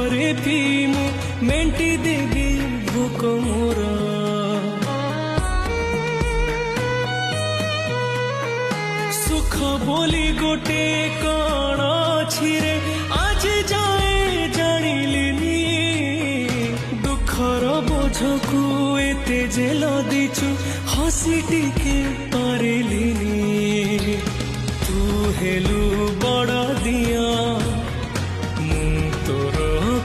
ପରେ ବି ମୁଁ ମେଣ୍ଟି ଦେବି ଭୋକ ମୋର। ସୁଖ ବୋଲି ଗୋଟେ କଣ ଅଛି ରେ ଆଜି ଯାଏ ଜାଣିଲିନି। ଦୁଃଖର ବୋଝକୁ ଏତେ ଯେ ଲଦିଛୁ ହସି ଟିକେ ପାରିଲିନି। ତୁ ହେଲୁ